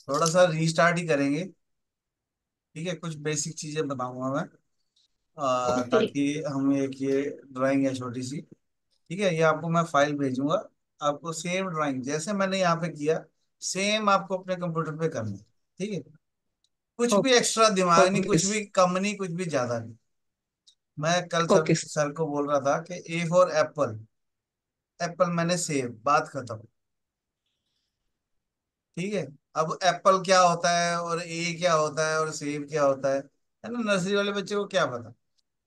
थोड़ा सा रीस्टार्ट ही करेंगे। ठीक है, कुछ बेसिक चीजें बताऊंगा मैं, ओके। ताकि हम एक ये ड्राइंग है छोटी सी। ठीक है, ये आपको मैं फाइल भेजूंगा। आपको सेम ड्राइंग जैसे मैंने यहाँ पे किया, सेम आपको अपने कंप्यूटर पे करना है। ठीक है, कुछ भी एक्स्ट्रा दिमाग नहीं, ओके। कुछ भी कम नहीं, कुछ भी ज्यादा नहीं। मैं कल सर ओके। सर को बोल रहा था कि ए फॉर एप्पल, एप्पल मैंने सेव, बात खत्म। ठीक है, अब एप्पल क्या होता है और ए क्या होता है और सेब क्या होता है ना, नर्सरी वाले बच्चे को क्या पता।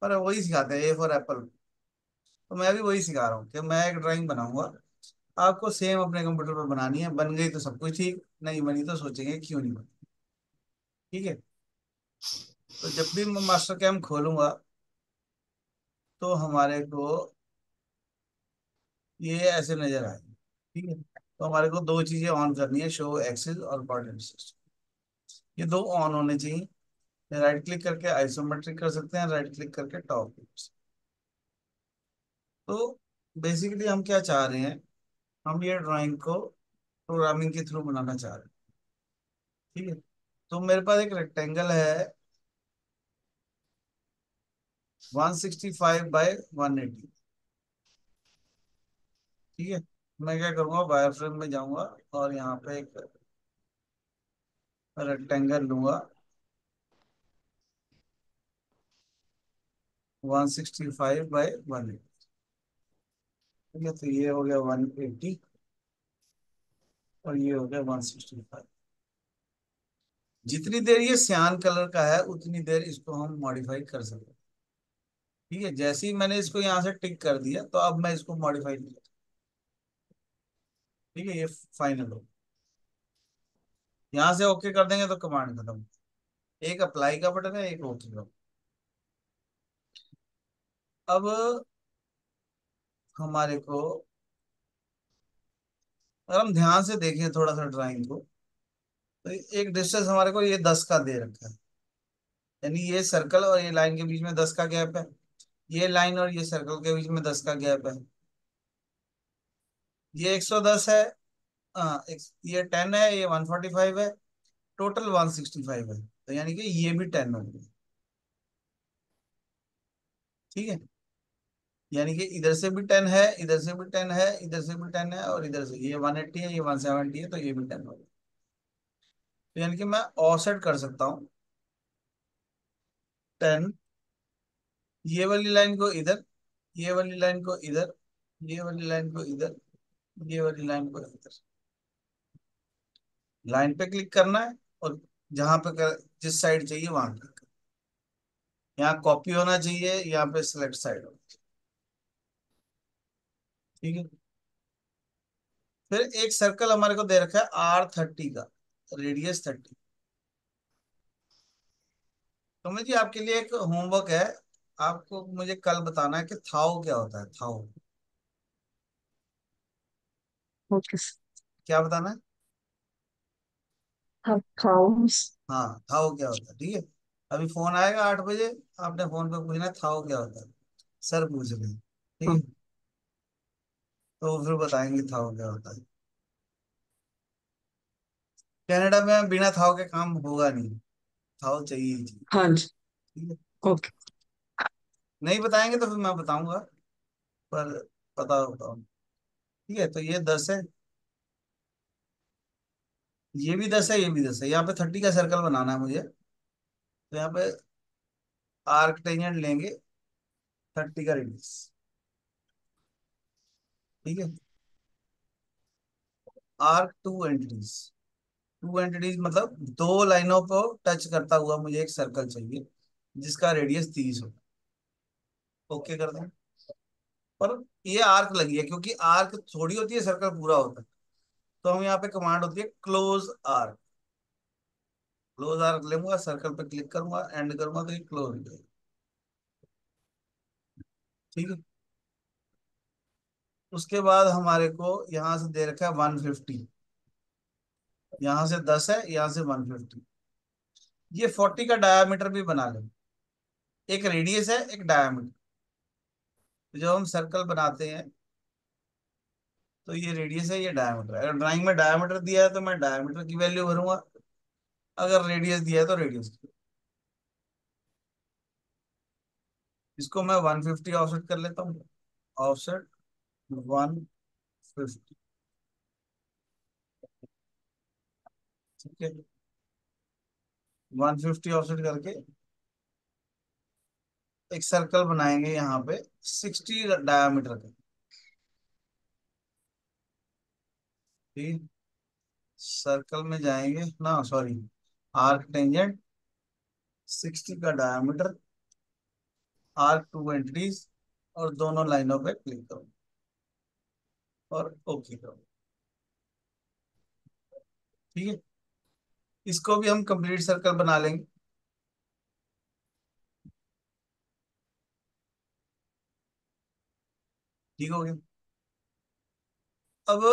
पर वही सिखाते हैं, ए फॉर एप्पल। तो मैं भी वही सिखा रहा हूँ कि मैं एक ड्राइंग बनाऊंगा, आपको सेम अपने कंप्यूटर पर बनानी है। बन गई तो सब कुछ ठीक, नहीं बनी तो सोचेंगे क्यों नहीं बनी। ठीक है, तो जब भी मैं मास्टर कैम्प खोलूंगा तो हमारे को ये ऐसे नजर आएगा। ठीक है, तो हमारे को दो चीजें ऑन करनी है, शो एक्सिस और कोऑर्डिनेट सिस्टम। ये दो ऑन होने चाहिए। राइट क्लिक करके आइसोमेट्रिक कर सकते हैं, राइट क्लिक करके टॉप। तो बेसिकली हम क्या चाह रहे हैं, हम ये ड्राइंग को प्रोग्रामिंग के थ्रू बनाना चाह रहे हैं। ठीक है, तो मेरे पास एक रेक्टेंगल है 165 बाय 180। ठीक है, मैं क्या करूँगा, वायर फ्रेम में जाऊंगा और यहाँ पे एक रेक्टेंगल लूंगा 165 बाय 180। ठीक है, तो ये हो गया 180 और ये हो गया 165। जितनी देर ये सियान कलर का है उतनी देर इसको हम मॉडिफाई कर सकते हैं। ठीक है, जैसे ही मैंने इसको यहाँ से टिक कर दिया तो अब मैं इसको मॉडिफाई नहीं करता। ठीक है, ये फाइनल हो। यहाँ से ओके कर देंगे तो कमांड खत्म। एक अप्लाई का बटन है, एक ओके का। अब हमारे को, अगर हम ध्यान से देखें थोड़ा सा ड्राइंग को, तो एक डिस्टेंस हमारे को ये 10 का दे रखा है। यानी ये सर्कल और ये लाइन के बीच में 10 का गैप है, ये लाइन और ये सर्कल के बीच में 10 का गैप है। ये 110 है। हाँ, ये 10 है, ये 145 है, टोटल 165 है। तो यानी कि ये भी 10 हो गया। ठीक है, यानी कि इधर से भी 10 है, इधर से भी 10 है, इधर से भी 10 है, और इधर से ये 180 है, ये 170 है, तो ये भी 10 हो गया। तो यानी कि मैं ऑफसेट कर सकता हूँ 10, ये वाली लाइन को इधर, ये वाली लाइन को इधर, ये वाली लाइन को इधर, ये वाली लाइन को इधर। लाइन पे क्लिक करना है और जहां पे जिस साइड चाहिए वहां क्लिक करना है। यहाँ कॉपी होना चाहिए, यहाँ पे सिलेक्ट साइड होना चाहिए। ठीक है, फिर एक सर्कल हमारे को दे रखा है R30 का, रेडियस 30। तो मुझे जी आपके लिए एक होमवर्क है, आपको मुझे कल बताना है कि थाओ क्या होता है, थाओ। ओके। क्या बताना है? हाउस। हाँ, थाओ क्या होता है। ठीक है, अभी फोन आएगा 8 बजे, आपने फोन पे पूछना है थाओ क्या होता है। सर पूछ रहे हैं। ठीक है, तो फिर बताएंगे थाओ क्या होता है। कनाडा में बिना थाव के काम होगा नहीं, थाव चाहिए ही चाहिए। हाँ जी। ठीक है, ओके। नहीं बताएंगे तो फिर मैं बताऊंगा, पर पता होगा। ठीक है, तो ये 10 है, ये भी 10 है, ये भी 10 है। यहाँ पे 30 का सर्कल बनाना है मुझे, तो यहाँ पे आर्क टेंजेंट लेंगे 30 का रेडियस। ठीक है, आर्क टू एंटिटीज मतलब दो लाइनों को टच करता हुआ मुझे एक सर्कल चाहिए जिसका रेडियस 30 हो। ओके कर दें, पर ये आर्क लगी है, क्योंकि आर्क थोड़ी होती है सर्कल पूरा होता है। तो हम यहाँ पे कमांड होती है क्लोज आर्क। क्लोज आर्क लूंगा, सर्कल पे क्लिक करूंगा, एंड करूंगा, तो ये क्लोज हो जाएगा। ठीक है, उसके बाद हमारे को यहाँ से दे रखा है 150। यहाँ से 10 है, यहाँ से 150। ये 40 का डायामीटर भी बना लें। एक रेडियस है, एक डायामीटर। तो जब हम सर्कल बनाते हैं तो ये रेडियस है, ये डायामीटर है। अगर ड्राइंग में डायामीटर दिया है तो मैं डायामीटर की वैल्यू भरूंगा। अगर रेडियस दिया है तो रेडियस। इसको मैं 150 ऑफसेट कर लेता हूँ। ऑफसेट 150। ठीक है, 150 ऑफसेट करके एक सर्कल बनाएंगे यहाँ पे 60 डायामीटर का। ठीक, सर्कल में जाएंगे ना, सॉरी, आर्क टेंजेंट 60 का डायामीटर, आर्क टू एंटिटीज, और दोनों लाइनों पे क्लिक करो और ओके करो। ठीक है, इसको भी हम कंप्लीट सर्कल बना लेंगे। ठीक हो गया। अब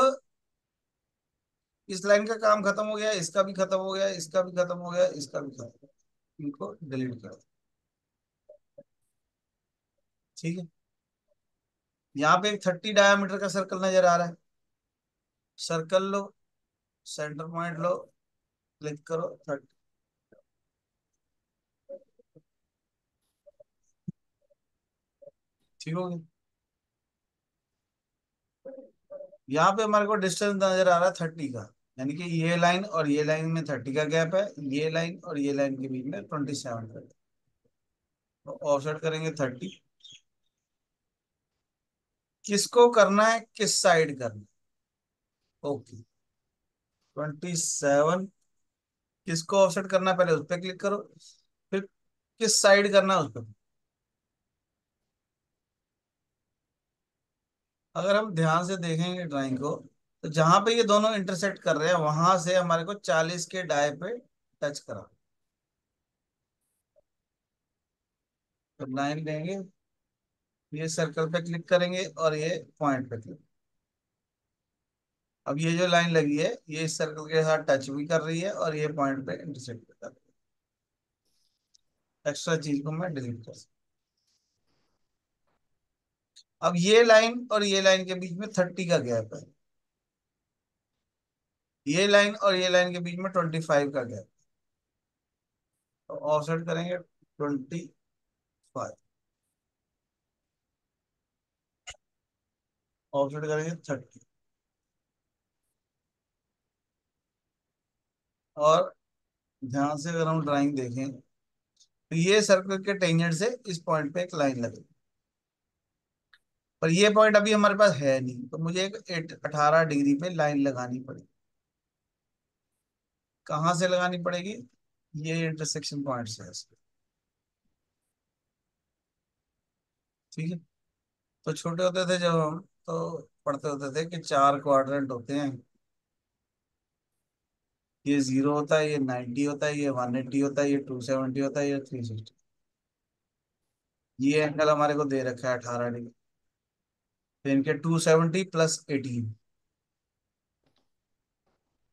इस लाइन का काम खत्म हो गया, इसका भी खत्म हो गया, इसका भी खत्म हो गया, इसका भी खत्म हो गया। इनको डिलीट कर दो। ठीक है, यहाँ पे एक 30 डायमीटर का सर्कल नजर आ रहा है। सर्कल लो, सेंटर पॉइंट लो, क्लिक करो 30। ठीक हो गया। यहाँ पे हमारे को डिस्टेंस नजर आ रहा है 30 का, यानी कि ये लाइन और ये लाइन में 30 का गैप है, ये लाइन और ये लाइन के बीच में 27 का। तो ऑफसेट करेंगे 30। किसको करना है, किस साइड करना है? ओके, 27। किसको ऑफसेट करना है, पहले उस पर क्लिक करो, फिर किस साइड करना है उस पर। अगर हम ध्यान से देखेंगे ड्राइंग को, तो जहां पे ये दोनों इंटरसेक्ट कर रहे हैं वहां से हमारे को 40 के डाय पे टच करा। तो लाइन लेंगे, ये सर्कल पे क्लिक करेंगे और ये पॉइंट पे क्लिक। अब ये जो लाइन लगी है ये इस सर्कल के साथ टच भी कर रही है और ये पॉइंट पे इंटरसेक्ट कर रही है। एक्स्ट्रा चीज को मैं डिलीट कर सकता हूं। अब ये लाइन और ये लाइन के बीच में 30 का गैप है, ये लाइन और ये लाइन के बीच में 25 का गैप। तो ऑफसेट करेंगे 25, ऑफसेट करेंगे 30। और ध्यान से अगर हम ड्राइंग देखें तो ये सर्कल के टेंजेंट से इस पॉइंट पे एक लाइन लगेगी, पर ये पॉइंट अभी हमारे पास है नहीं, तो मुझे एक 18 डिग्री पे लाइन लगानी पड़ेगी। कहाँ से लगानी पड़ेगी, ये इंटरसेक्शन पॉइंट से है इसके। ठीक है, तो छोटे होते थे जब हम, तो पढ़ते होते थे कि 4 क्वाड्रेंट होते हैं। ये 0 होता है, ये 90 होता है, ये 180 होता है, ये 270 होता है, ये 360। ये एंगल हमारे को दे रखा है 18 डिग्री। तो इनके 270 प्लस 18,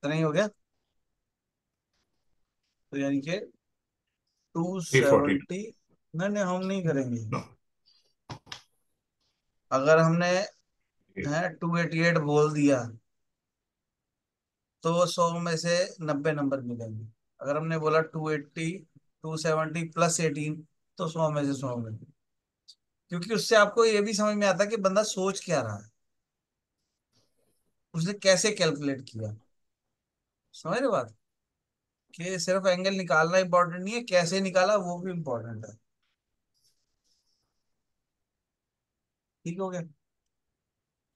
तो नहीं हो गया, तो यानी कि 342। 270। नहीं नहीं, हम नहीं करेंगे। नो। अगर हमने है 288 बोल दिया तो 100 में से 90 नंबर मिलेंगे। अगर हमने बोला 280, 270 प्लस 18, तो 100 में से 100 मिलेंगे। क्योंकि उससे आपको ये भी समझ में आता है कि बंदा सोच क्या रहा है, उसने कैसे कैलकुलेट किया। समझ रहे बात, कि सिर्फ एंगल निकालना इंपॉर्टेंट नहीं है, कैसे निकाला वो भी इंपॉर्टेंट है। ठीक हो गया,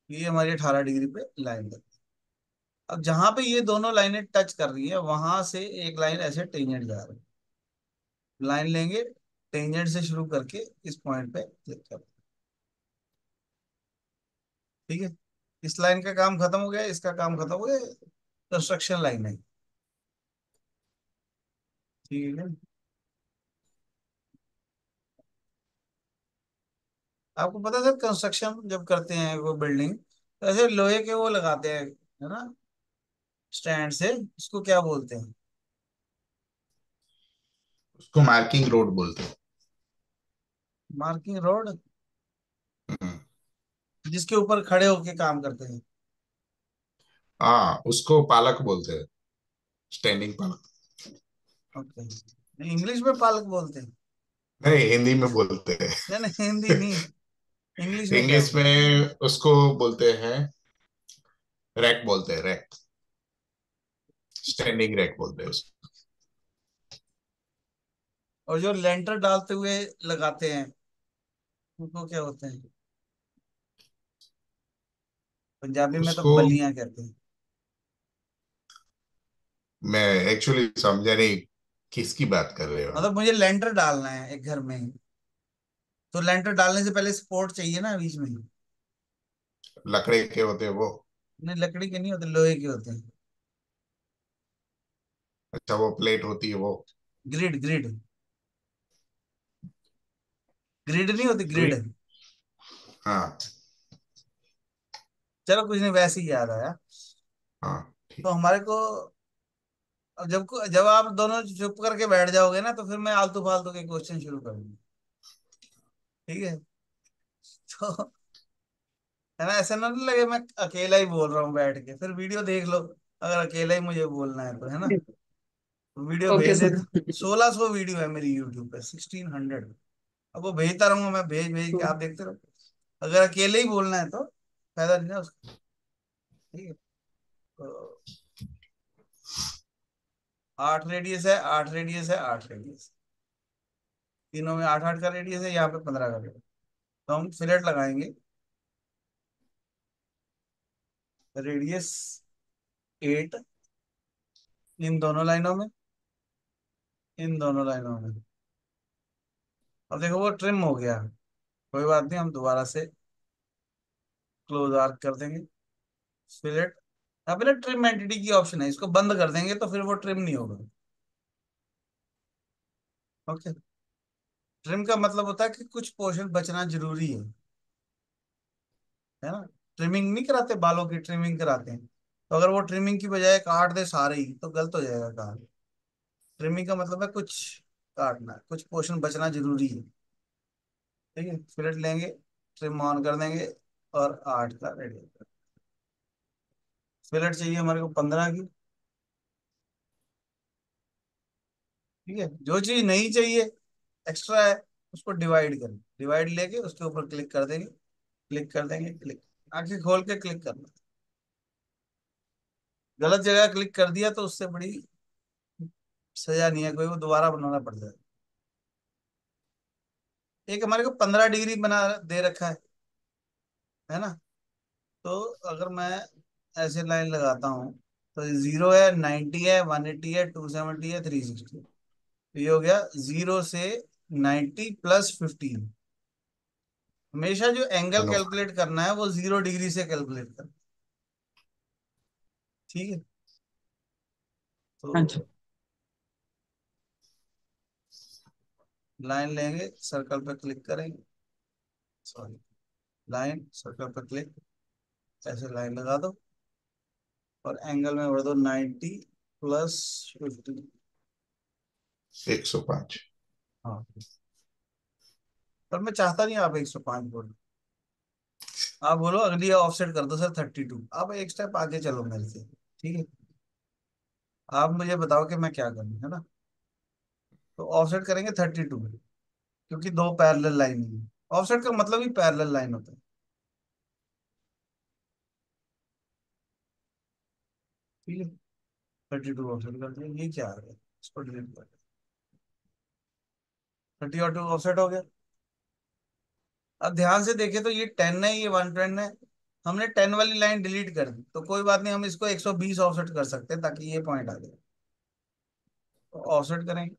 ये हमारी 18 डिग्री पे लाइन है। अब जहां पे ये दोनों लाइनें टच कर रही है वहां से एक लाइन ऐसे टेंजेंट जा रही है। लाइन लेंगे, टेंजेंट से शुरू करके इस पॉइंट पे क्लिक कर। ठीक है, इस लाइन का काम खत्म हो गया, इसका काम खत्म हो गया। कंस्ट्रक्शन लाइन है। ठीक है, आपको पता है सर, कंस्ट्रक्शन जब करते हैं वो बिल्डिंग, तो ऐसे लोहे के वो लगाते हैं, है ना, स्टैंड से, उसको क्या बोलते हैं? उसको मार्किंग रोड बोलते हैं। मार्किंग रोड, हम्म। जिसके ऊपर खड़े होके काम करते हैं। हाँ, उसको पालक बोलते हैं। स्टैंडिंग पालक। ओके, इंग्लिश में पालक बोलते हैं? नहीं, हिंदी में बोलते हैं। नहीं नहीं, हिंदी नहीं, इंग्लिश में क्या इंग्लिश बोलते में उसको बोलते हैं, रैक बोलते हैं, रैक। स्टैंडिंग रैक बोलते हैं उसको। हैं? और जो लेंटर डालते हुए लगाते हैं उनको क्या होते हैं? पंजाबी में तो उसको बलियां कहते हैं। मैं एक्चुअली समझा नहीं किसकी बात कर रहे हो आप। मतलब मुझे लेंटर डालना है एक घर में ही, तो लेंटर डालने से पहले सपोर्ट चाहिए ना बीच में। लकड़े के होते हैं वो? नहीं, लकड़ी के नहीं होते, लोहे के होते हैं। अच्छा, वो प्लेट होती है वो? ग्रिड, ग्रिड, ग्रिड नहीं होती, ग्रिड। ग्रिट। हाँ। चलो कुछ नहीं, वैसे ही याद आया। हाँ तो ठीक। हमारे को, अब जब जब आप दोनों चुप करके बैठ जाओगे ना, तो फिर मैं आलतू फालतू के क्वेश्चन शुरू करूंगा। ठीक है? तो है ना, ऐसा ना लगे मैं अकेला ही बोल रहा हूँ बैठ के, फिर वीडियो देख लो अगर अकेला ही मुझे बोलना है तो, है ना? तो वीडियो ओके भेज सर। देता। 1600 वीडियो है मेरी यूट्यूब पे, 1600। अब वो भेजता रहूंगा मैं, भेज भेज के आप देखते रहो। अगर अकेले ही बोलना है तो फायदा नहीं है उसका। ठीक है? तो 8 रेडियस है, 8 रेडियस है, 8 रेडियस, तीनों में 8 8 का रेडियस है, यहाँ पे 15 का रेडियस। तो हम फिलेट लगाएंगे, रेडियस 8, इन दोनों लाइनों में, इन दोनों लाइनों में। अब देखो वो ट्रिम हो गया, कोई बात नहीं, हम दोबारा से क्लोज आर्क कर देंगे, फिलेट। यहाँ पे ना ट्रिम एंटिटी की ऑप्शन है, इसको बंद कर देंगे तो फिर वो ट्रिम नहीं होगा। ओके, ट्रिम का मतलब होता है कि कुछ पोर्शन बचना जरूरी है ना? ट्रिमिंग नहीं कराते, बालों की ट्रिमिंग कराते हैं, तो अगर वो ट्रिमिंग की बजाय काट दे सारे ही तो गलत हो जाएगा काम। ट्रिमिंग का मतलब है कुछ काटना है, कुछ पोर्शन बचना जरूरी है। ठीक है, फिलेट लेंगे, ट्रिम ऑन कर देंगे, और 8 का रेडी। फिलेट चाहिए हमारे को 15 की। ठीक है, जो चीज नहीं चाहिए, एक्स्ट्रा है, उसको डिवाइड करें, डिवाइड लेके उसके ऊपर क्लिक कर देंगे, क्लिक कर देंगे, क्लिक, आंखें खोल के क्लिक करना। गलत जगह क्लिक कर दिया तो उससे बड़ी सजा नहीं है कोई, वो दोबारा बनाना पड़ जाए। एक हमारे को 15 डिग्री बना दे रखा है ना? तो अगर मैं ऐसे लाइन लगाता हूँ, तो 0 है, 90 है, 180 है, 270 है, 360। तो ये हो गया 0 से 90 + 15। हमेशा जो एंगल दोनों। कैलकुलेट करना है वो 0 डिग्री से कैलकुलेट करना। ठीक है? हाँ जी। तो लाइन लेंगे, सर्कल पे क्लिक करेंगे, सॉरी, लाइन सर्कल पे क्लिक, ऐसे लाइन लगा दो, और एंगल में बढ़ दो 90 + 15। 105। हाँ, पर मैं चाहता नहीं आप 105 बोलो। आप बोलो अगली ऑफसेट कर दो सर 32, आप एक स्टेप आगे चलो मेरे से। ठीक है? आप मुझे बताओ कि मैं क्या करूँ, है ना? तो ऑफसेट करेंगे 32, क्योंकि दो पैरेलल लाइन है। ऑफसेट का मतलब ही पैरेलल लाइन होता है। ठीक है, 32 ऑफसेट कर दिया, ये क्या आ गया, इसको डिलीट कर। 30 और 2 ऑफसेट हो गया। अब ध्यान से देखे तो ये 10 है, ये 110 है। हमने 10 वाली लाइन डिलीट कर दी, तो कोई बात नहीं, हम इसको 120 ऑफसेट कर सकते हैं ताकि ये पॉइंट आ जाए। तो ऑफसेट करेंगे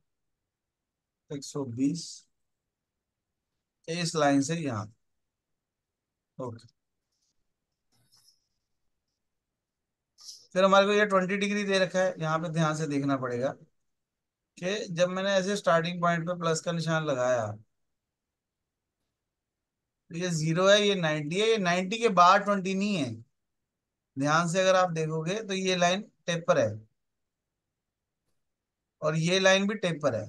120, इस लाइन से यहाँ। ओके, फिर हमारे को ये 20 डिग्री दे रखा है, यहाँ पे ध्यान से देखना पड़ेगा कि जब मैंने ऐसे स्टार्टिंग पॉइंट पे प्लस का निशान लगाया, तो ये 0 है, ये 90 है, ये 90 के बाद 20 नहीं है। ध्यान से अगर आप देखोगे तो ये लाइन टेपर है, और ये लाइन भी टेपर है,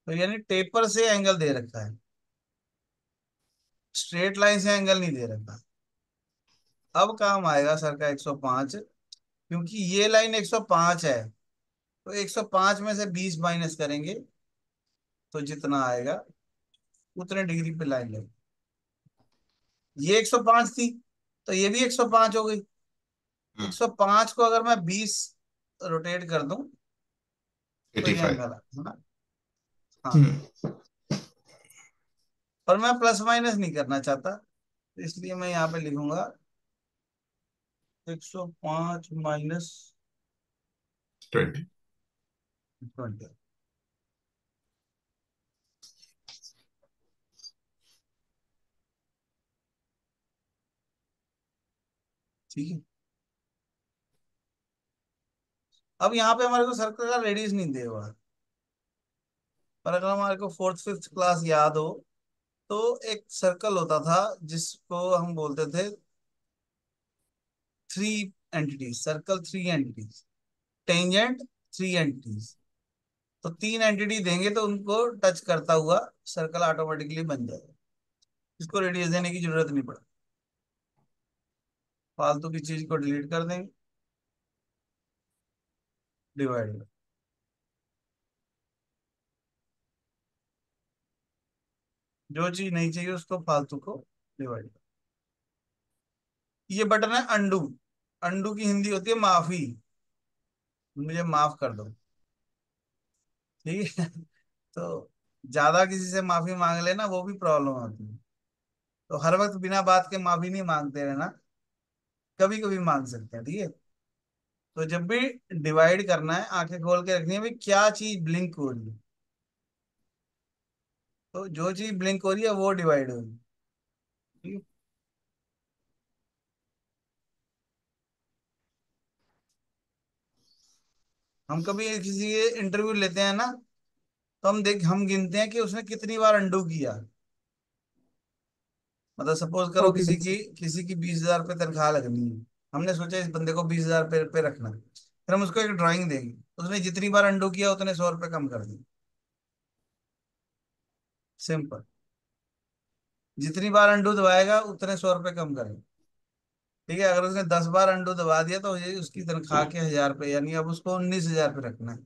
तो यानी टेपर से एंगल दे रखा है, स्ट्रेट लाइन से एंगल नहीं दे रखा। अब काम आएगा सर का 105, क्योंकि ये लाइन 105 है, तो 105 में से 20 माइनस करेंगे तो जितना आएगा उतने डिग्री पे लाइन लगेगी। ये 105 थी, तो ये भी 105 हो गई। हम्म। 105 को अगर मैं 20 रोटेट कर दूं तो एटी ये फाइव एंगल है ना। हाँ, हम्म। पर मैं प्लस माइनस नहीं करना चाहता, तो इसलिए मैं यहाँ पे लिखूंगा 105 माइनस 20। 20। ठीक है। अब यहाँ पे हमारे को सर्कल का रेडियस नहीं दे हुआ, पर अगर हमारे को फोर्थ फिफ्थ क्लास याद हो तो एक सर्कल होता था जिसको हम बोलते थे three entities, circle three entities, tangent three entities. तो तीन एंटिटी देंगे तो उनको टच करता हुआ सर्कल ऑटोमेटिकली बन जाएगा, इसको रेडियस देने की जरूरत नहीं पड़ती। फालतू की चीज को डिलीट कर देंगे, डिवाइड। जो चीज नहीं चाहिए उसको फालतू को डिवाइड। ये बटन है अंडू। अंडू की हिंदी होती है माफी, मुझे माफ कर दो। ठीक है। तो ज्यादा किसी से माफी मांग लेना वो भी प्रॉब्लम होती है। तो हर वक्त बिना बात के माफी नहीं मांगते रहना, कभी कभी मांग सकते हैं। ठीक है। तो जब भी डिवाइड करना है आंखें खोल के रखनी है भाई क्या चीज ब्लिंक हो रही है, तो जो चीज ब्लिंक हो रही है वो डिवाइड हो रही है। ठीक है? हम कभी किसी इंटरव्यू लेते हैं ना, तो हम गिनते हैं कि उसने कितनी बार अंडू किया। मतलब सपोज करो ओके सर। किसी की 20,000 रुपये तनख्वाह लगनी है। हमने सोचा इस बंदे को 20,000 पे रखना है, फिर हम उसको एक ड्राइंग देंगे, उसने जितनी बार अंडू किया उतने 100 रुपये कम कर दिए। सिंपल। जितनी बार अंडू दबाएगा उतने 100 रुपये कम करेंगे। ठीक है। अगर उसने 10 बार अंडू दबा दिया तो ये उसकी तनख्वाह के 1,000 रुपये, यानी अब उसको 19,000 पे रखना है।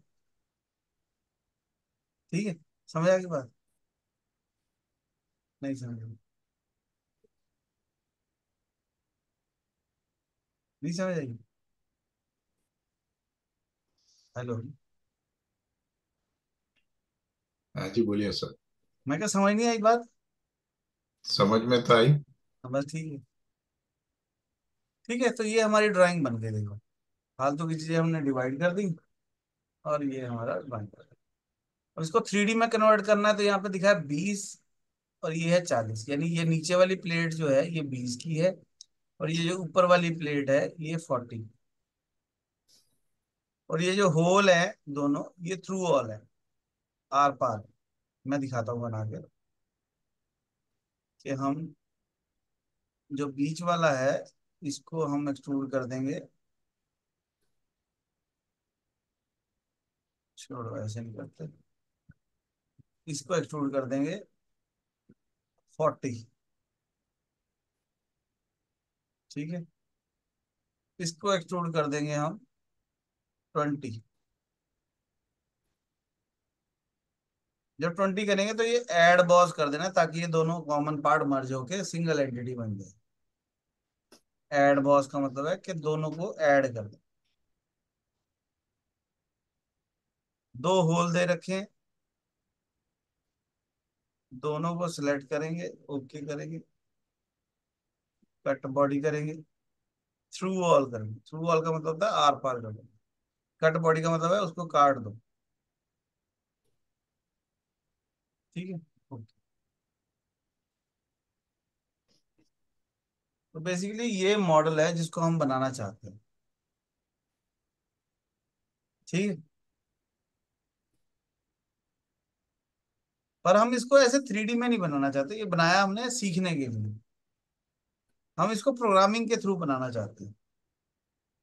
ठीक है। समझ आ गई बात? नहीं समझ आई? नहीं समझ आई? हेलो। हाँ जी, बोलिए सर। मैं क्या समझ नहीं आई बात? समझ में तो आई। हाँ, बस ठीक है। ठीक है, तो ये हमारी ड्राइंग बन गई। देखो, फालतू की चीजें हमने डिवाइड कर दी और ये हमारा ड्राइंग बन गया। अब इसको 3D में कन्वर्ट करना है तो यहाँ पे दिखा है 20 और ये है 40, यानी ये नीचे वाली प्लेट जो है ये 20 की है और ये जो ऊपर वाली प्लेट है ये 40। और ये जो होल है दोनों, ये थ्रू होल है, आर पार। मैं दिखाता हूँ बना के कि हम जो बीच वाला है इसको हम एक्सट्रूड कर देंगे। छोड़ो, ऐसे नहीं करते। इसको एक्सट्रूड कर देंगे 40। ठीक है। इसको एक्सट्रूड कर देंगे हम 20। जब 20 करेंगे तो ये ऐड बॉस कर देना ताकि ये दोनों कॉमन पार्ट मर्ज होके सिंगल एंटिटी बन जाए। ऐड बॉस का मतलब है कि दोनों को ऐड कर दे। दो होल दे रखे हैं, दोनों को सिलेक्ट करेंगे, ओके करेंगे, कट बॉडी करेंगे, थ्रू वॉल करेंगे। थ्रू वॉल का मतलब होता है आर पार कर दो। कट बॉडी का मतलब है उसको काट दो। ठीक है। ओके। तो बेसिकली ये मॉडल है जिसको हम बनाना चाहते हैं। ठीक है। पर हम इसको ऐसे 3D में नहीं बनाना चाहते, ये बनाया हमने सीखने के लिए। हम इसको प्रोग्रामिंग के थ्रू बनाना चाहते हैं।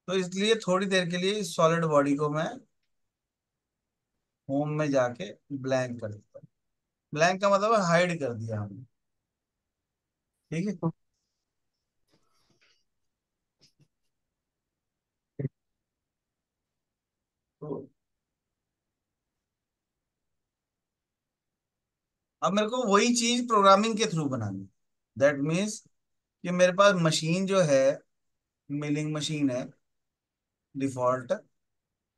तो इसलिए थोड़ी देर के लिए इस सॉलिड बॉडी को मैं होम में जाके ब्लैंक कर देता हूँ। ब्लैंक का मतलब हाइड कर दिया हमने। ठीक है। तो अब मेरे को वही चीज प्रोग्रामिंग के थ्रू बनानी। दैट मीन्स कि मेरे पास मशीन जो है, मिलिंग मशीन है डिफॉल्ट,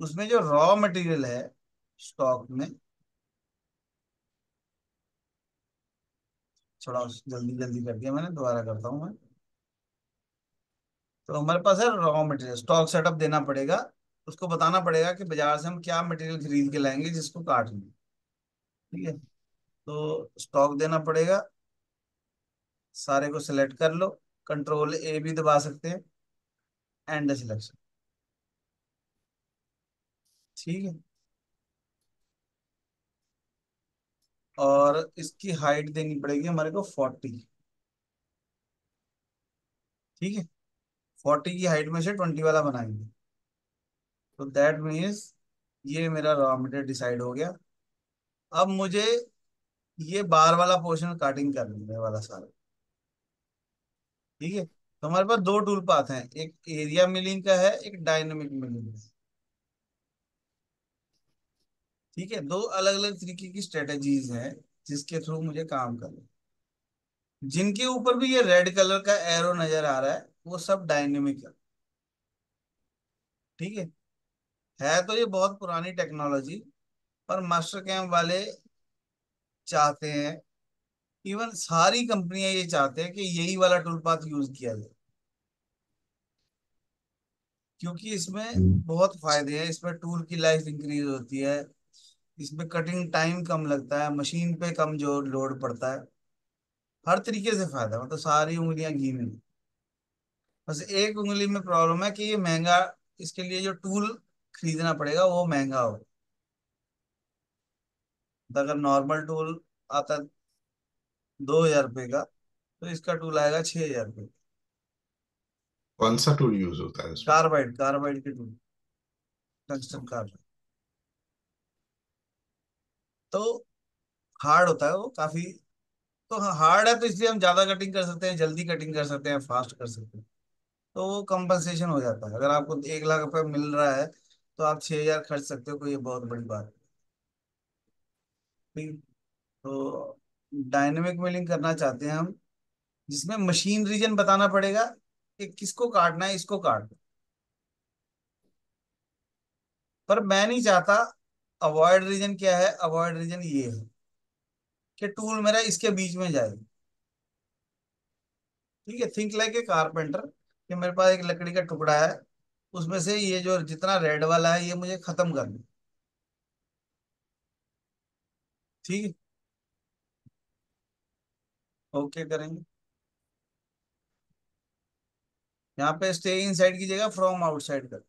उसमें जो रॉ मटेरियल है स्टॉक में, थोड़ा जल्दी जल्दी कर दिया मैंने, दोबारा करता हूँ मैं। तो हमारे पास है रॉ मटेरियल, स्टॉक सेटअप देना पड़ेगा, उसको बताना पड़ेगा कि बाजार से हम क्या मटेरियल खरीद के लाएंगे जिसको काटना है। ठीक है, तो स्टॉक देना पड़ेगा, सारे को सिलेक्ट कर लो, कंट्रोल ए भी दबा सकते हैं, एंड सिलेक्शन। ठीक है, और इसकी हाइट देनी पड़ेगी हमारे को 40। ठीक है, 40 की हाइट में से 20 वाला बनाएंगे। तो दैट मीन्स ये मेरा रॉ मटेरियल डिसाइड हो गया। अब मुझे ये बार वाला पोर्शन काटिंग करनी है वाला सारा। ठीक है, तो हमारे पास दो टूल पाथ हैं, एक एरिया मिलिंग का है, एक डायनेमिक मिलिंग का है। ठीक है, दो अलग अलग तरीके की स्ट्रेटेजीज हैं जिसके थ्रू मुझे काम करना है। जिनके ऊपर भी ये रेड कलर का एरो नजर आ रहा है वो सब डायनेमिक है। ठीक है तो ये बहुत पुरानी टेक्नोलॉजी, पर मास्टर कैम वाले चाहते हैं, इवन सारी कंपनियां ये चाहते हैं कि यही वाला टूल पाथ यूज किया जाए, क्योंकि इसमें बहुत फायदे हैं। इसमें टूल की लाइफ इंक्रीज होती है, इसमें कटिंग टाइम कम लगता है, मशीन पे कम जो लोड पड़ता है, हर तरीके से फायदा है, मतलब सारी उंगलियां घी में। बस एक उंगली में प्रॉब्लम है कि ये महंगा, इसके लिए जो टूल खरीदना पड़ेगा वो महंगा हो। तो अगर नॉर्मल टूल आता 2,000 रुपये का, तो इसका टूल आएगा 6,000 रुपये। कौन सा टूल यूज होता है उसमें? कार्बाइड, कार्बाइड के टूल, टंगस्टन ओके। कार्बाइड। तो हार्ड होता है वो काफी। तो हाँ, हार्ड है तो इसलिए हम ज्यादा कटिंग कर सकते हैं, जल्दी कटिंग कर सकते हैं, फास्ट कर सकते हैं। तो वो कंपनसेशन हो जाता है। अगर आपको 1 लाख रुपए मिल रहा है तो आप 6,000 खर्च सकते हो, कोई ये बहुत बड़ी बात नहीं। तो डायनेमिक मिलिंग करना चाहते हैं हम, जिसमें मशीन रीजन बताना पड़ेगा कि किसको काटना है, इसको काटना। पर मैं नहीं चाहता। अवॉइड रीजन क्या है? अवॉइड रीजन ये है कि टूल मेरा इसके बीच में जाए। ठीक है, थिंक लाइक ए कारपेंटर, कि मेरे पास एक लकड़ी का टुकड़ा है, उसमें से ये जो जितना रेड वाला है ये मुझे खत्म करना है। ठीक है, ओके करेंगे। यहाँ पे स्टे इन साइड की जगह फ्रॉम आउटसाइड कर।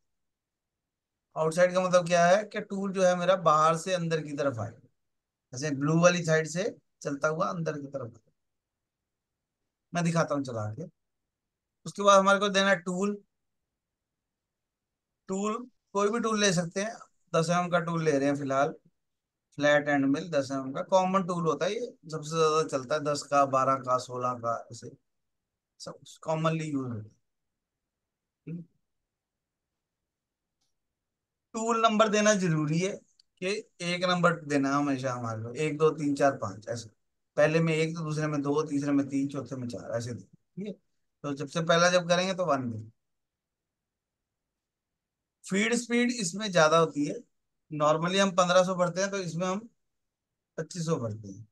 आउटसाइड का मतलब क्या है कि टूल जो है मेरा बाहर से अंदर की तरफ आए, जैसे ब्लू वाली साइड से चलता हुआ अंदर की तरफ आए। मैं दिखाता हूँ चला के। उसके बाद हमारे को देना टूल। टूल कोई भी टूल ले सकते हैं, 10 mm का टूल ले रहे हैं फिलहाल। फ्लैट एंड मिल 10 mm का कॉमन टूल होता है, ये सबसे ज्यादा चलता है, 10 का, 12 का, 16 का, ऐसे सब कॉमनली यूज होता है। टूल नंबर देना जरूरी है, कि एक नंबर देना है हमेशा हमारे को, 1 2 3 4 5 ऐसे। पहले में एक, तो दूसरे में दो, तीसरे में तीन, चौथे में चार, ऐसे दे। ठीक है, तो सबसे पहला जब करेंगे तो 1 दे। फीड स्पीड इसमें ज्यादा होती है। नॉर्मली हम 1500 भरते हैं, तो इसमें हम 2500 भरते हैं।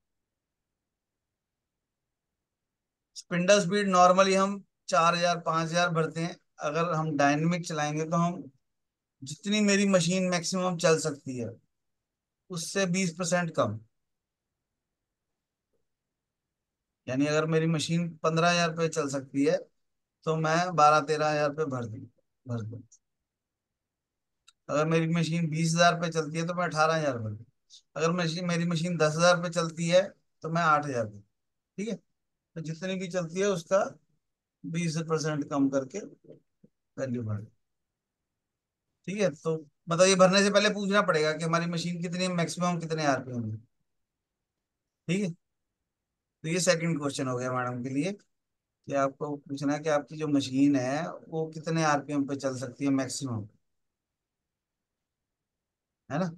स्पिंडल स्पीड नॉर्मली हम 4,000 5,000 भरते हैं। अगर हम डायनेमिक चलाएंगे तो हम, जितनी मेरी मशीन मैक्सिमम चल सकती है उससे 20% कम। यानी अगर मेरी मशीन 15,000 रुपये चल सकती है तो मैं 12 13 हजार रुपये भर दूँ। अगर मेरी मशीन 20,000 रुपये चलती है तो मैं 18,000 भर दूँ। अगर मेरी मशीन 10,000 रुपये चलती है तो मैं 8,000 दूँ। ठीक है, तो जितनी भी चलती है उसका 20% कम करके वैल्यू भर। ठीक है, तो मतलब ये भरने से पहले पूछना पड़ेगा कि हमारी मशीन कितनी, मैक्सिमम कितने आरपीएम है। ठीक है, तो ये सेकंड क्वेश्चन हो गया मैडम के लिए, कि आपको पूछना है कि आपकी जो मशीन है वो कितने आरपीएम पे चल सकती है मैक्सिमम। है ना?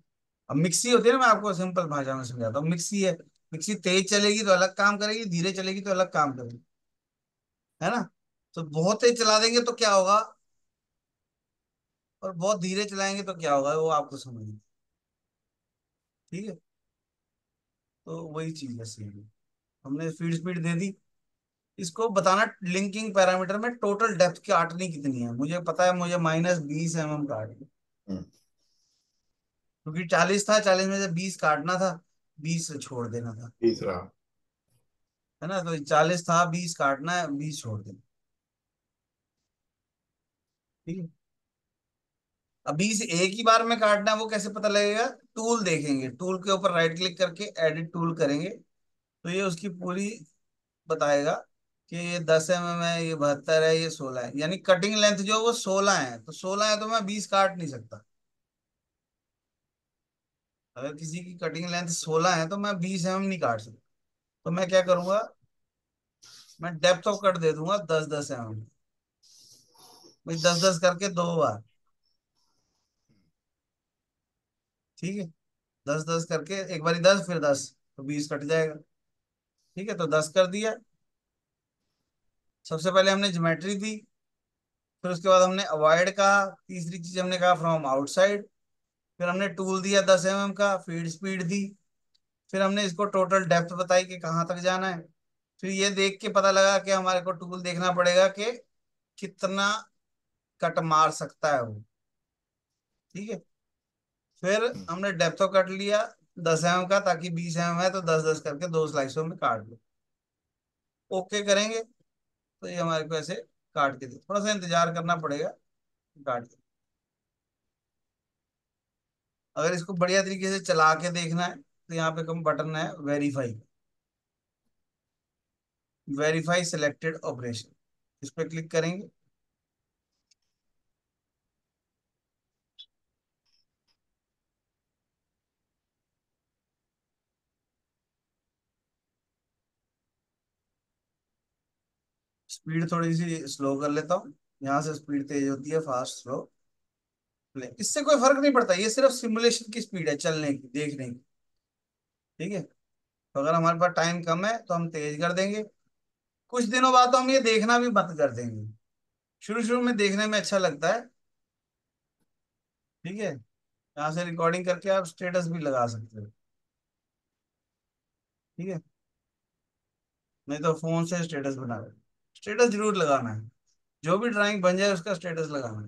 अब मिक्सी होती है ना, मैं आपको सिंपल भाषा में समझाता हूँ। मिक्सी है, मिक्सी तेज चलेगी तो अलग काम करेगी, धीरे चलेगी तो अलग काम करेगी, है ना। तो बहुत तेज चला देंगे तो क्या होगा, और बहुत धीरे चलाएंगे तो क्या होगा, वो आपको समझना। ठीक है, तो वही चीज है सेम। हमने फीड स्पीड दे दी, इसको बताना लिंकिंग पैरामीटर में टोटल डेप्थ काटनी कितनी है। मुझे पता है मुझे -20 mm काटनी, हम्म, क्योंकि 40 था, 40 में से 20 काटना था, 20 से छोड़ देना था, तीसरा। है ना। तो 40 था, 20 काटना है, 20 छोड़ देना। ठीक है। अब 20 एक ही बार में काटना है, वो कैसे पता लगेगा? टूल देखेंगे, टूल के ऊपर राइट क्लिक करके एडिट टूल करेंगे, तो ये उसकी पूरी बताएगा कि ये 10 mm है, ये 72 है, ये 16 है। यानी कटिंग लेंथ जो वो 16 है, तो 16 है तो मैं 20 काट नहीं सकता। अगर किसी की कटिंग लेंथ 16 है तो मैं 20 mm नहीं काट सकता। तो मैं क्या करूंगा, मैं डेप्थ ऑफ कट दे दूंगा 10-10 mm। भाई 10-10 करके 2 बार। ठीक है, 10-10 करके एक बारी 10, फिर 10, तो 20 कट जाएगा। ठीक है, तो 10 कर दिया। सबसे पहले हमने ज्योमेट्री दी, फिर उसके बाद हमने अवॉइड कहा, तीसरी चीज हमने कहा फ्रॉम आउटसाइड, फिर हमने टूल दिया 10 mm का, फीड स्पीड दी, फिर हमने इसको टोटल डेप्थ बताई कि कहाँ तक जाना है। फिर ये देख के पता लगा कि हमारे को टूल देखना पड़ेगा कि कितना कट मार सकता है वो। ठीक है, फिर हमने डेप्थ ऑफ कट लिया 10 mm का, ताकि 20 mm है तो 10-10 करके 2 स्लाइसों में काट लो। ओके करेंगे तो ये हमारे को ऐसे काट के दे, थोड़ा सा इंतजार करना पड़ेगा काट के। अगर इसको बढ़िया तरीके से चला के देखना है तो यहाँ पे कम बटन है वेरीफाई, वेरीफाई सिलेक्टेड ऑपरेशन, इस पर क्लिक करेंगे। स्पीड थोड़ी सी स्लो कर लेता हूँ, यहाँ से स्पीड तेज होती है, फास्ट स्लो प्ले, इससे कोई फर्क नहीं पड़ता, ये सिर्फ सिमुलेशन की स्पीड है, चलने की, देखने की। ठीक है, तो अगर हमारे पास टाइम कम है तो हम तेज कर देंगे, कुछ दिनों बाद तो हम ये देखना भी बंद कर देंगे। शुरू शुरू में देखने में अच्छा लगता है। ठीक है, यहाँ से रिकॉर्डिंग करके आप स्टेटस भी लगा सकते हो। ठीक है, नहीं तो फोन से स्टेटस बना लो, स्टेटस जरूर लगाना है, जो भी ड्राइंग बन जाए उसका स्टेटस लगाना है।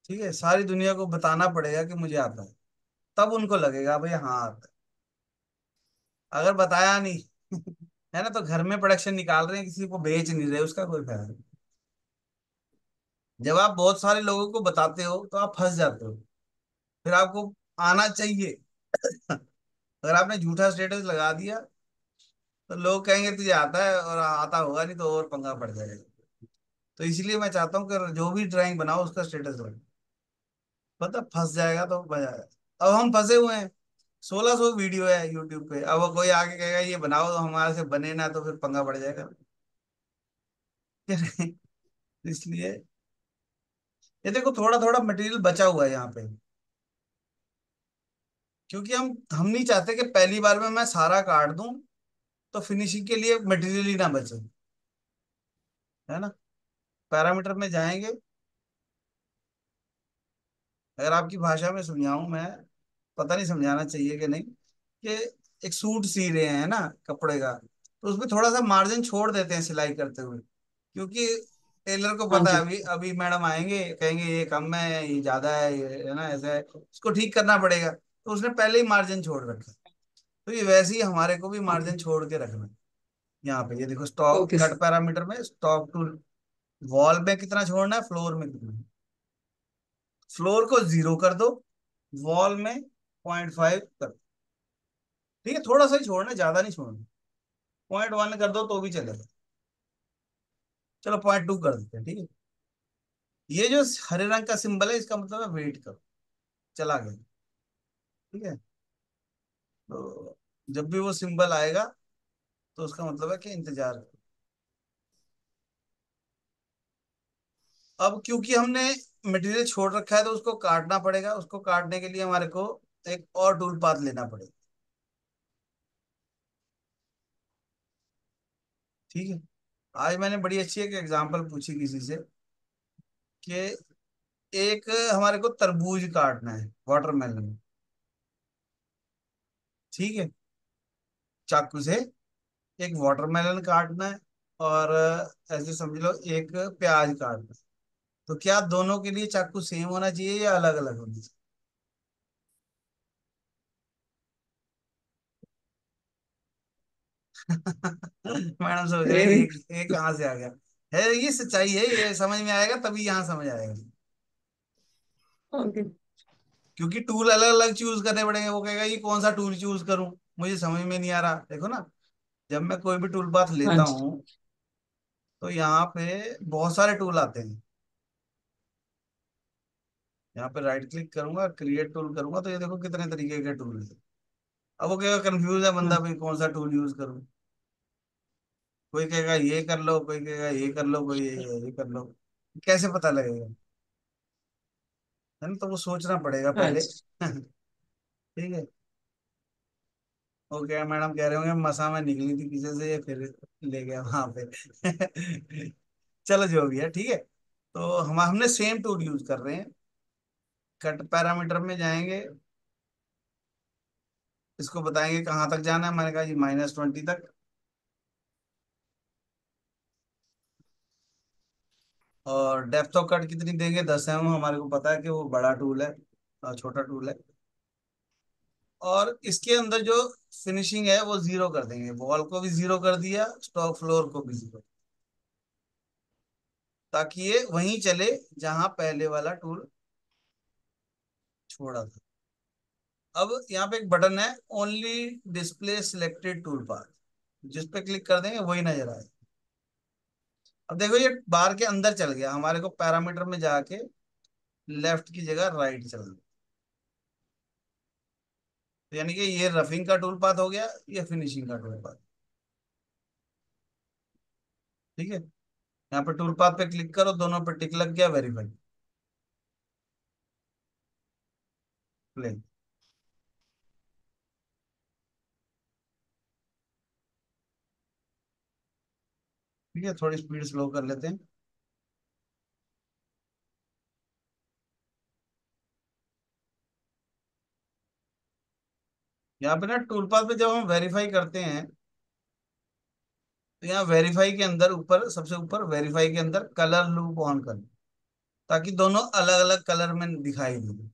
ठीक है, सारी दुनिया को बताना पड़ेगा कि मुझे आता है, तब उनको लगेगा भाई हाँ आता है। अगर बताया नहीं है ना, तो घर में प्रोडक्शन निकाल रहे हैं, किसी को बेच नहीं रहे, उसका कोई फायदा नहीं। जब आप बहुत सारे लोगों को बताते हो तो आप फंस जाते हो, फिर आपको आना चाहिए। अगर आपने झूठा स्टेटस लगा दिया तो लोग कहेंगे तुझे आता है, और आता होगा नहीं तो और पंगा पड़ जाएगा। तो इसलिए मैं चाहता हूँ कि जो भी ड्राइंग बनाओ उसका स्टेटस रखो, पता फंस जाएगा तो मजा आएगा। अब हम फंसे हुए हैं, 1600 वीडियो है यूट्यूब पे, अब वो कोई आके कहेगा ये बनाओ तो हमारे से बने ना, तो फिर पंगा पड़ जाएगा। इसलिए ये देखो थोड़ा थोड़ा मटेरियल बचा हुआ है यहाँ पे, क्योंकि हम नहीं चाहते कि पहली बार में मैं सारा काट दूं तो फिनिशिंग के लिए मटेरियल ही ना बचे, है ना। पैरामीटर में जाएंगे, अगर आपकी भाषा में समझाऊं मैं, पता नहीं समझाना चाहिए कि नहीं, कि एक सूट सी रहे हैं ना कपड़े का, तो उसमें थोड़ा सा मार्जिन छोड़ देते हैं सिलाई करते हुए, क्योंकि टेलर को हाँ पता है जी। अभी अभी मैडम आएंगे कहेंगे ये कम है, ये ज्यादा है, ये है ना, ऐसा है, उसको ठीक करना पड़ेगा, तो उसने पहले ही मार्जिन छोड़ रखा है। तो ये वैसे ही हमारे को भी हाँ मार्जिन जी। छोड़ के रखना है। यहाँ पे ये देखो stock okay cut sir. Parameter में स्टॉक टू वॉल में कितना छोड़ना है, फ्लोर में कितना, फ्लोर को 0 कर दो, वॉल में 0.5 कर दो। ठीक है, थोड़ा सा ही छोड़ना है, ज्यादा नहीं छोड़ना, 0.1 कर दो तो भी चलेगा। चलो 0.2 कर देते हैं। ठीक है, ये जो हरे रंग का सिंबल है इसका मतलब है वेट करो, चला गया। ठीक है, तो जब भी वो सिंबल आएगा तो उसका मतलब है कि इंतजार करो। अब क्योंकि हमने मटेरियल छोड़ रखा है तो उसको काटना पड़ेगा, उसको काटने के लिए हमारे को एक और टूल पाथ लेना पड़ेगा। ठीक है। आज मैंने बड़ी अच्छी एक एग्जांपल पूछी किसी से कि एक हमारे को तरबूज काटना है, वाटरमेलन, ठीक है, चाकू से एक वाटरमेलन काटना है, और ऐसे समझ लो एक प्याज काटना है। तो क्या दोनों के लिए चाकू सेम होना चाहिए या अलग अलग होना चाहिए? मैडम सोच रहे हैं ए, एक कहाँ से आ गया। है, ये सच्चाई है, ये समझ में आएगा तभी यहाँ समझ आएगा। ओके। क्योंकि टूल अलग अलग चूज करने पड़ेंगे, वो कहेगा ये कौन सा टूल चूज करूं, मुझे समझ में नहीं आ रहा। देखो ना, जब मैं कोई भी टूल बाथ हाँ लेता जी। हूँ तो यहाँ पे बहुत सारे टूल आते हैं। यहाँ पे राइट क्लिक करूंगा, क्रिएट टूल करूंगा, तो ये देखो कितने तरीके के टूल है। अब वो कहेगा, कंफ्यूज है हाँ बंदा, भाई कौन सा टूल यूज करूं। कोई कहेगा ये कर लो, कोई कहेगा ये कर लो, कोई ये कर लो। कैसे पता लगेगा? है ना, तो वो सोचना पड़ेगा हाँ पहले। जी। ठीक है। वो क्या मैडम कह रहे होंगे, मसा में निकली थी पीछे से, ये फिर ले गया वहां पे। चलो जो भी है, ठीक है। तो हमने सेम टूल यूज कर रहे हैं। कट पैरामीटर में जाएंगे, इसको बताएंगे कहाँ तक जाना है। मैंने कहा जी -20 तक। और डेप्थ ऑफ कट कितनी देंगे, 10 mm, हमारे को पता है कि वो बड़ा टूल है और छोटा टूल है। और इसके अंदर जो फिनिशिंग है वो 0 कर देंगे, वॉल को भी 0 कर दिया, स्टॉक फ्लोर को भी 0, ताकि ये वहीं चले जहां पहले वाला टूल छोड़ा था। अब यहाँ पे एक बटन है, only display selected tool path, जिस पे क्लिक कर देंगे वही नजर आए। अब देखो ये बार के अंदर चल गया, हमारे को पैरामीटर में जाके लेफ्ट की जगह राइट चल गया। तो यानी कि ये रफिंग का टूल पाथ हो गया, ये फिनिशिंग का टूल पाथ। ठीक है। यहाँ पे टूल पाथ पे क्लिक करो, दोनों पे टिक लग गया, वेरीफाई, प्ले। ठीक है, थोड़ी स्पीड स्लो कर लेते हैं। यहाँ पे ना टूल पाथ पे जब हम वेरीफाई करते हैं, तो यहाँ वेरीफाई के अंदर ऊपर, सबसे ऊपर वेरीफाई के अंदर कलर लूप ऑन कर, ताकि दोनों अलग अलग कलर में दिखाई दे,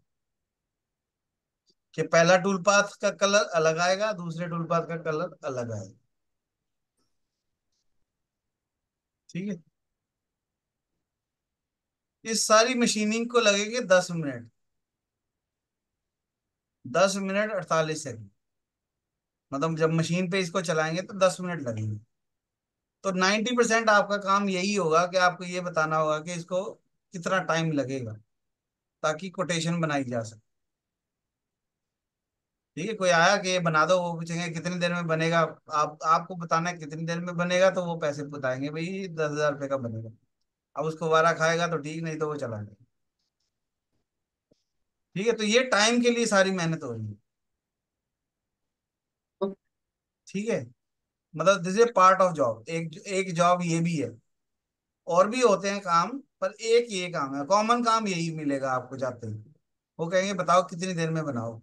कि पहला टूल पाथ का कलर अलग आएगा, दूसरे टूल पाथ का कलर अलग आएगा। ठीक है। इस सारी मशीनिंग को लगेंगे 10 मिनट, 10 मिनट 48 सेकंड। मतलब जब मशीन पे इसको चलाएंगे तो 10 मिनट लगेंगे। तो 90% आपका काम यही होगा कि आपको ये बताना होगा कि इसको कितना टाइम लगेगा, ताकि कोटेशन बनाई जा सके। ठीक है, कोई आया कि ये बना दो, वो पूछेंगे कितनी देर में बनेगा, आप आपको बताना है कितनी देर में बनेगा, तो वो पैसे बताएंगे भाई 10,000 रुपये का बनेगा। अब उसको वारा खाएगा तो ठीक, नहीं तो वो चला जाएगा। ठीक है, तो ये टाइम के लिए सारी मेहनत हो रही है। ठीक है, मतलब this is part of job, एक एक जॉब ये भी है। और भी होते हैं काम, पर एक ये काम है, कॉमन काम यही मिलेगा आपको जाते ही। वो कहेंगे बताओ कितनी देर में बनाओ।